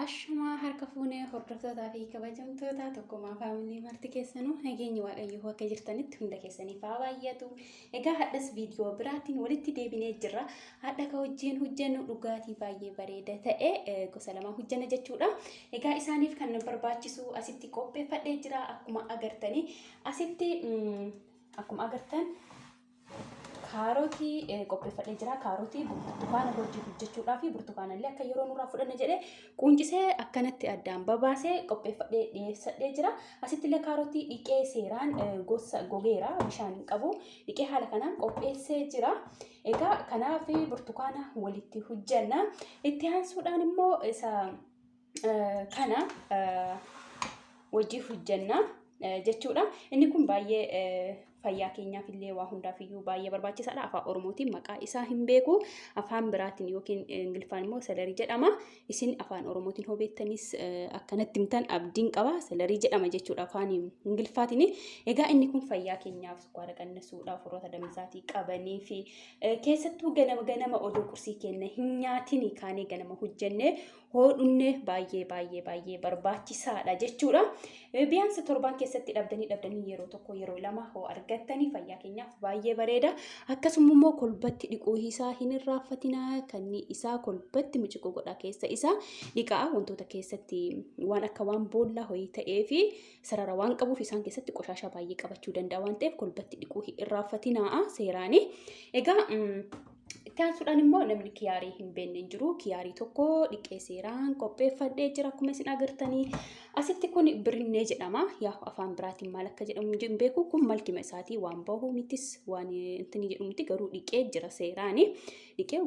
Ashumaa harka fuunee hordoftootaa fi kabajamtoota tokkummaa faamilii marti keessanuu nageenyi waaqayyoo akka jirtanitti hunda keessanii faa baay'atu. Egaa hadhas viidiyoo biraatiin walitti deebinee jirra. Hadha ka wajjin hojjennu dhugaatii baay'ee bareeda ta'e gosa lama hojjenna jechuudha. Egaa isaaniif kan barbaachisu asitti qopheeffadhee jira akkuma agartanii. Asitti akkuma agartan kaarotii qopheeffadhee jira. Kaarotii burtukaana hojii hojjechuudhaa fi burtukaana illee akka yeroo nurraa fudhanne jedhee quncisee akkanatti addaan babaasee qopheeffadhee dhiyeessadhee jira. Asitti illee kaarotii dhiqee seeraan gosa gogeera bishaan qabu dhiqee haala kanaan qopheessee jira. Egaa kanaaf burtukaana walitti hojjenna. Itti aansuudhaan immoo isa kana hojii hojjenna jechuudha. Inni kun baay'ee fayyaa keenyaaf illee waa hundaaf iyyuu baay'ee barbaachisaadha. Afaan Oromootiin maqaa isaa hin beeku. Afaan biraatiin yookiin Ingiliffaan immoo selerii jedhama. Isin afaan Oromootiin hubattanis akkanatti himtan abdiin qaba. Selerii jedhama jechuudha afaan Ingiliffaatiin. Egaa inni kun fayyaa keenyaaf sukkaara qannasuudhaaf warroota damsaatii qabanii fi keessattuu ganama odoo qursii keenya hin nyaatin kaanee ganama hojjennee hoodhunne baay'ee barbaachisaadha jechuudha. Biyaansa torban keessatti dhabdanii yeroo tokko yeroo lama hoo argattanii fayyaa keenyaaf baay'ee bareeda. Akkasuma immoo kolbatti dhiquu isaa hin irraanfatinaa. Kan isaa kolbatti miiciquu godha keessa isaa dhiqaa wantoota keessatti waan akka waan boolla ho'i ta'ee fi sarara waan qabuuf isaan keessatti qoshashaa baay'ee qabachuu danda'a waan ta'eef kolbatti dhiquu hin irraanfatinaa seeraani. Egaa itti aansuudhaan immoo namni kiyaarii hin beekne hin jiru. Kiyaarii tokko dhiqee seeraan qopheeffadhee jira akkuma isin agartanii. Asitti kun birinnee jedhama. Yaa afaan biraatiin maal akka jedhamu hin beeku. Kun malkima isaatii waan bahu mitis waan intini jedhamu miti garuu dhiqee jira seeraani. Dhiqee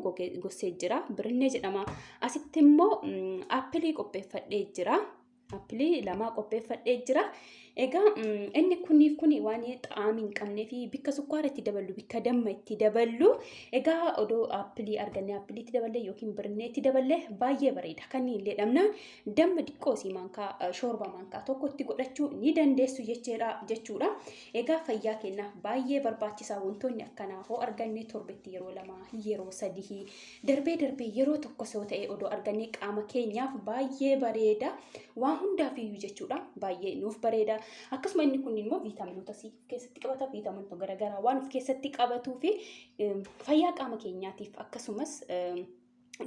gossee jira. Birinnee jedhama. Asitti immoo aappilii qopheeffadhee jira. Aappilii lama qopheeffadhee jira. Egaa inni kun waan xaa'amii hin qabnee fi bikka sukkaara itti daballu bikka damma itti daballu. Egaa odoo aappilii arganne aappilii itti daballee yookiin birinnee itti daballee baay'ee bareeda. Kan illee dhabnaan damma xiqqoo maankaa shoorba maankaa tokko itti godhachuu ni dandeessu jechuudha. Egaa fayyaa keenyaaf baay'ee barbaachisaa wantoonni akkanaa hoo arganne torbetti yeroo lama yeroo sadii darbee yeroo tokko soo ta'e odoo arganne qaama keenyaaf baay'ee bareeda. Waan hundaaf iyyuu jechuudha. Baay'ee nuuf bareeda. Akkasuma inni kun immoo viitaaminoota keessatti qabata. Viitaaminoota garaagaraa waan of keessatti qabatuu fi fayyaa qaama keenyaatiif akkasumas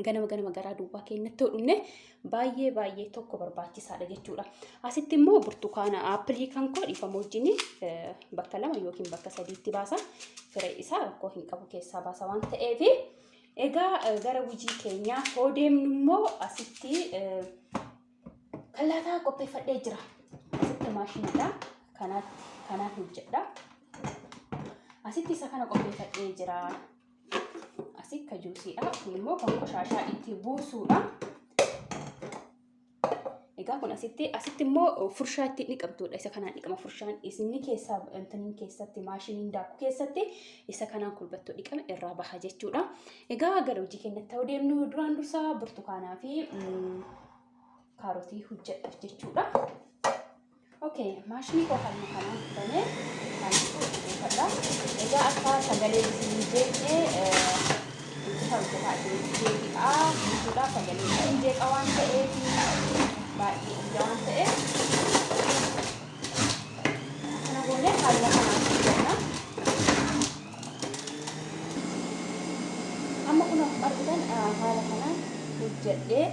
ganama garaa duubaa keenyatti hodhunne baay'ee tokko barbaachisaadha jechuudha. Asitti immoo burtukaana aappilii kan koo dhiifama wajjin bakka lama yookiin bakka sadiitti baasa. Firee isaa rakkoo hin qabu keessaa baasa waan ta'eef. Egaa gara hojii keenyaa hoo deemnu immoo asitti kallaataa qopheeffadhee jira. Asitti maashiniidha. Kanaan hojjedha. Asitti isa kana qopheeffadhee jira. Asitti ka juusiidha. Kun immoo kan qoshashaa itti buusuudha. Egaa kun asitti immoo furshaa itti dhiqamtuudha. Isa kanaan dhiqama furshaan isinni keessaa intaniin keessatti maashiniin daakuu keessatti isa kanaan kolbattoo dhiqame irraa baha jechuudha. Egaa gara hojii keenyatti ta'uu deemnu duraan dursaa burtukaanaa fi kaarotii hojjedha jechuudha. Okay, maashinii qofaanii kanaan banee hojjetadha. Egaa akka sagalee isin jeeqee hojjetaa jeeqaa jechuudha. Sagalee isin jeeqa waan ta'eef baay'ee ija waan ta'eef kana goonee haala kanaan hojjenna. Amma kun argitan haala kanaan hojjedhee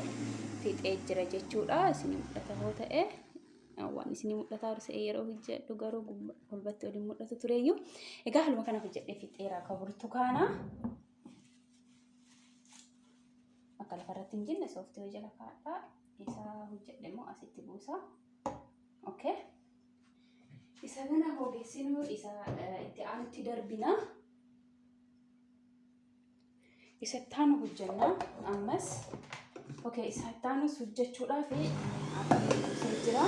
fixee jira jechuudha. Isin mul'ata hoo ta'e waan isin mul'ataa ta'e yeroo hojjedhu garuu kolbatti waliin mul'atu tureeyyuu. Egaa haaluma kana hojjedhee fixeera akka burtukaana. Akka lafarratti hin jenne sooftii jala kaa'adha. Isa hojjedhe immoo asitti buusa. Okay. Isa kana hogeessinu isa itti aanutti darbina. Isa itti aanu hojjenna ammas. Okay, isa itti aanu hojjechuudhaaf aappilii buusee jira.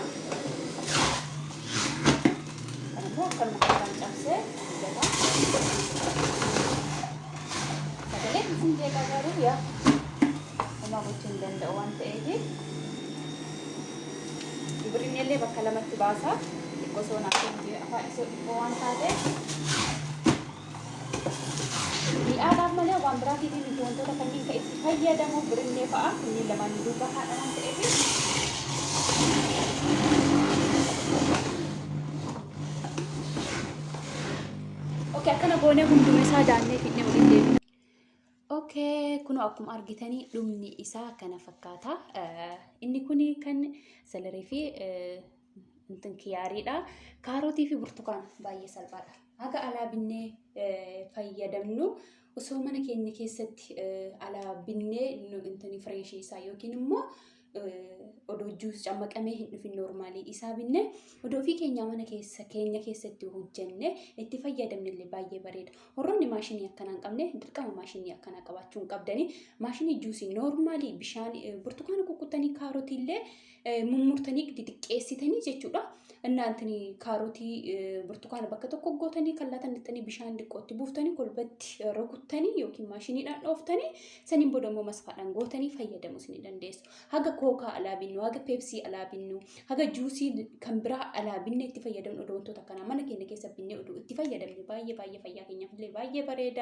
Kan immoo akkanuma kan cabsee hojjeta. Sagalee isin jeeqaa garuu yaa homaa gochuu hin danda'u waan ta'eef. Birinnee illee bakka lamatti baasa. Xiqqoo osoo naaf afaan isee dhibboo waan taateef. Mi'aadhaaf malee waan biraatiif wantoota kanneen kan itti fayyadamu birinnee fa'a. Kunniin lamaan duuba haadha waan ta'eef akkana goonee hunduma isaa daannee fidnee waliin deemna. Okay, kun akkuma argitanii dhumni isaa kana fakkaata. Inni kun kan selerii fi kiyaariidha. Kaarotii fi burtukaana baay'ee salphaadha. Haga alaa binnee fayyadamnu osoo mana keenya keessatti alaa binnee fireeshii isaa yookiin immoo odoo juus cammaqamee hin dhufin normaalii isaa binne odoo fi keenya mana keenya keessatti hojjenne itti fayyadamne illee baay'ee bareeda. Warroonni maashinii akkanaa hin qabne dirqama maashinii akkanaa qabaachuu hin qabdani. Maashinii juusii normaalii bishaan burtukaana kukkutanii kaarotii illee mummurtanii xixiqqeessitanii jechuudha. እናንተኒ ካሮቲ ብርቱካን በከተኮ ጎተኒ ከላተን ልተኒ ቢሻን ዲቆቲ ቡፍተኒ ኮልበት ረኩተኒ ዮኪ ማሽኒ ዳን ኦፍተኒ ሰኒን ቦደሞ መስፋዳን ጎተኒ ፈየደሙ ስኒ ደንዴስ ሀገ ኮካ አላቢኑ ሀገ ፔፕሲ አላቢኑ ሀገ ጁሲ ከምብራ አላቢነ እቲ ፈየደሙ ኦዶንቶ ተከና ማነ ከነ ከሰብኒ ኦዶ እቲ ፈየደሙ ባየ ባየ ፈያ ከኛ ፍለ ባየ በሬዳ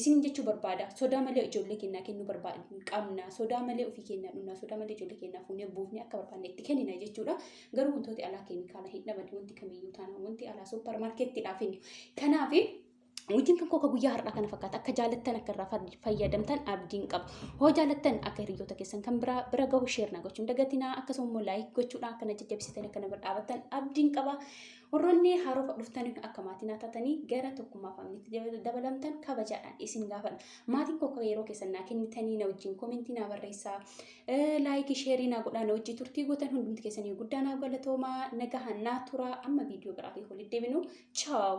እስኒ ጀቹ በርባዳ ሶዳ መለ ጆለ ከና ከኑ በርባዳ ቀምና ሶዳ መለ ኦፊ ከና ዱና ሶዳ መለ ጆለ ከና ፉኔ ቡፍኒ አከበርባኔ እቲ ከኒና ጀቹዳ ገሩ ሁንቶቲ አላ ኬሚካል هيدا بدي وانتي كمية تانا وانتي على سوبر ماركت تلافيني كنافي وجين كان كوكا بيا هرقا كان فكات أكا جالتن أكا رافد فيادمتن أبدين قب هو جالتن أكا ريو تكسن كان برا جو شيرنا قوشون دقاتنا أكا سومو لايك قوشونا أكا نججبسيتن أكا نبر آبتن أبدين قبا ورني حروف رفتن أكا ماتنا تاتني غيرا توكما فامني دبلمتن كبجاء إسين غافل ماتين كوكا غيرو كسن ناكن نتانينا وجين كومنتينا بريسا لايك شيرينا قولنا وجي ترتي قوتن هندومت كسن يقودانا قولتوما نقاها ناتورا أما فيديو برافي خولي ديبنو تشاو